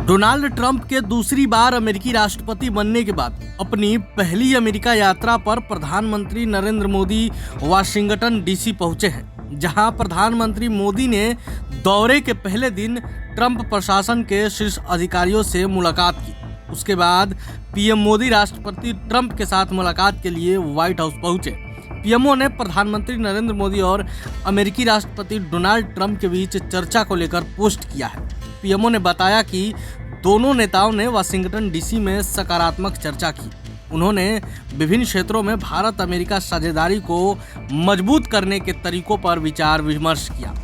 Donald Trump के दूसरी बार अमेरिकी राष्ट्रपति बनने के बाद अपनी पहली अमेरिका यात्रा पर प्रधानमंत्री नरेंद्र मोदी वाशिंगटन डीसी पहुंचे हैं, जहां प्रधानमंत्री मोदी ने दौरे के पहले दिन ट्रंप प्रशासन के शीर्ष अधिकारियों से मुलाकात की। उसके बाद पीएम मोदी राष्ट्रपति ट्रंप के साथ मुलाकात के लिए व्हाइट हाउस पहुंचे। पीएमओ ने प्रधानमंत्री नरेंद्र मोदी और अमेरिकी राष्ट्रपति डोनाल्ड ट्रंप के बीच चर्चा को लेकर पोस्ट किया है। पीएमओ ने बताया कि दोनों नेताओं ने वाशिंगटन डीसी में सकारात्मक चर्चा की। उन्होंने विभिन्न क्षेत्रों में भारत अमेरिका साझेदारी को मजबूत करने के तरीकों पर विचार विमर्श किया।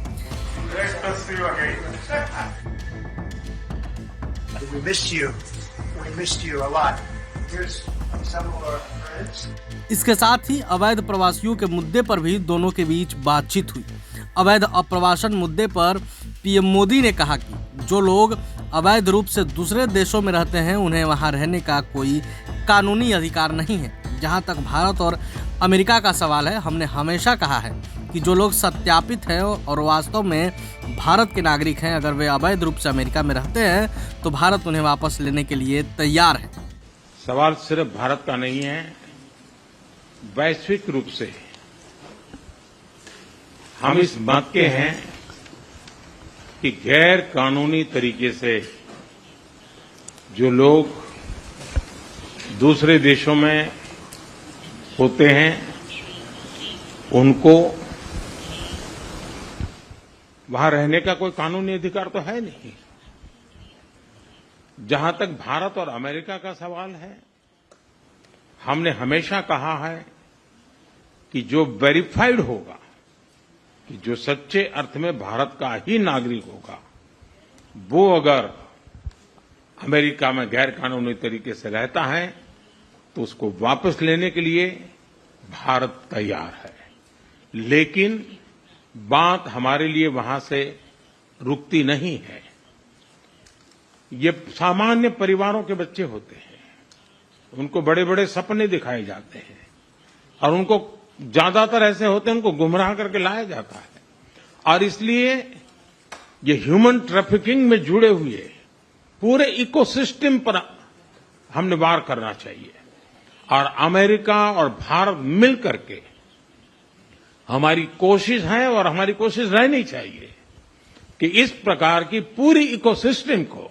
इसके साथ ही अवैध प्रवासियों के मुद्दे पर भी दोनों के बीच बातचीत हुई। अवैध अप्रवासन मुद्दे पर पीएम मोदी ने कहा कि जो लोग अवैध रूप से दूसरे देशों में रहते हैं उन्हें वहां रहने का कोई कानूनी अधिकार नहीं है। जहां तक भारत और अमेरिका का सवाल है, हमने हमेशा कहा है कि जो लोग सत्यापित हैं और वास्तव में भारत के नागरिक हैं, अगर वे अवैध रूप से अमेरिका में रहते हैं तो भारत उन्हें वापस लेने के लिए तैयार है। सवाल सिर्फ भारत का नहीं है, वैश्विक रूप से हम इस बात के हैं कि गैर कानूनी तरीके से जो लोग दूसरे देशों में होते हैं उनको वहां रहने का कोई कानूनी अधिकार तो है नहीं। जहां तक भारत और अमेरिका का सवाल है, हमने हमेशा कहा है कि जो वेरीफाइड होगा, कि जो सच्चे अर्थ में भारत का ही नागरिक होगा, वो अगर अमेरिका में गैर कानूनी तरीके से रहता है तो उसको वापस लेने के लिए भारत तैयार है। लेकिन बात हमारे लिए वहां से रुकती नहीं है। ये सामान्य परिवारों के बच्चे होते हैं, उनको बड़े बड़े सपने दिखाए जाते हैं और उनको ज्यादातर ऐसे होते हैं उनको गुमराह करके लाया जाता है। और इसलिए ये ह्यूमन ट्रैफिकिंग में जुड़े हुए पूरे इकोसिस्टम पर हमने वार करना चाहिए। और अमेरिका और भारत मिल करके हमारी कोशिश है और हमारी कोशिश रहनी चाहिए कि इस प्रकार की पूरी इकोसिस्टम को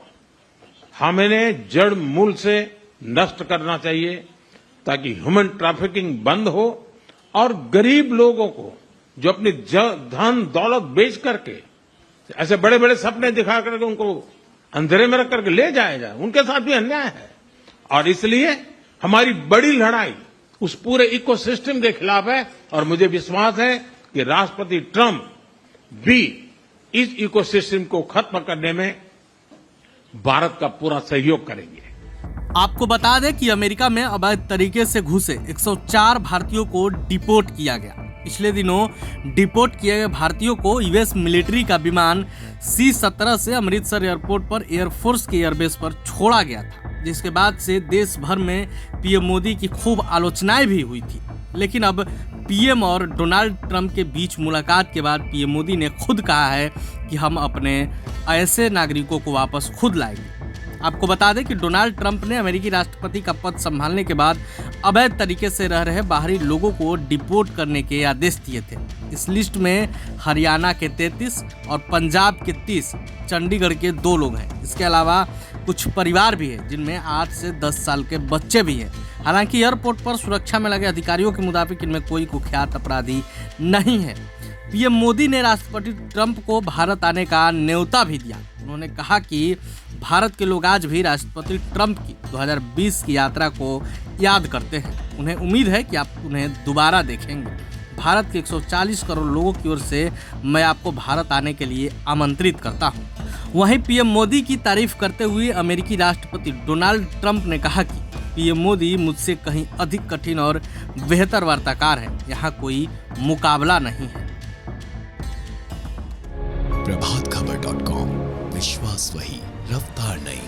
हमें जड़ मूल से नष्ट करना चाहिए, ताकि ह्यूमन ट्रैफिकिंग बंद हो और गरीब लोगों को जो अपनी धन दौलत बेच करके ऐसे बड़े बड़े सपने दिखा करके उनको अंधेरे में रख करके ले जाया जाए, उनके साथ भी अन्याय है। और इसलिए हमारी बड़ी लड़ाई उस पूरे इकोसिस्टम के खिलाफ है। और मुझे विश्वास है कि राष्ट्रपति ट्रंप भी इस इकोसिस्टम को खत्म करने में भारत का पूरा सहयोग करेंगे। आपको बता दें कि अमेरिका में अवैध तरीके से घुसे 104 भारतीयों को डिपोर्ट किया गया। पिछले दिनों डिपोर्ट किए गए भारतीयों को यूएस मिलिट्री का विमान C-17 से अमृतसर एयरपोर्ट पर एयरफोर्स के एयरबेस पर छोड़ा गया था, जिसके बाद से देश भर में पीएम मोदी की खूब आलोचनाएं भी हुई थी। लेकिन अब पीएम और डोनाल्ड ट्रंप के बीच मुलाकात के बाद पीएम मोदी ने खुद कहा है कि हम अपने ऐसे नागरिकों को वापस खुद लाएंगे। आपको बता दें कि डोनाल्ड ट्रंप ने अमेरिकी राष्ट्रपति का पद संभालने के बाद अवैध तरीके से रह रहे बाहरी लोगों को डिपोर्ट करने के आदेश दिए थे। इस लिस्ट में हरियाणा के 33 और पंजाब के 30, चंडीगढ़ के 2 लोग हैं। इसके अलावा कुछ परिवार भी है जिनमें 8 से 10 साल के बच्चे भी हैं। हालांकि एयरपोर्ट पर सुरक्षा में लगे अधिकारियों के मुताबिक इनमें कोई कुख्यात अपराधी नहीं है। पीएम मोदी ने राष्ट्रपति ट्रंप को भारत आने का न्योता भी दिया। उन्होंने कहा कि भारत के लोग आज भी राष्ट्रपति ट्रंप की 2020 की यात्रा को याद करते हैं। उन्हें उम्मीद है कि आप उन्हें दोबारा देखेंगे। भारत के 140 करोड़ लोगों की ओर से मैं आपको भारत आने के लिए आमंत्रित करता हूं। वहीं पीएम मोदी की तारीफ करते हुए अमेरिकी राष्ट्रपति डोनाल्ड ट्रंप ने कहा कि पीएम मोदी मुझसे कहीं अधिक कठिन और बेहतर वार्ताकार है, यहाँ कोई मुकाबला नहीं है। प्रभातखबर.com, विश्वास वही, रफ्तार नहीं।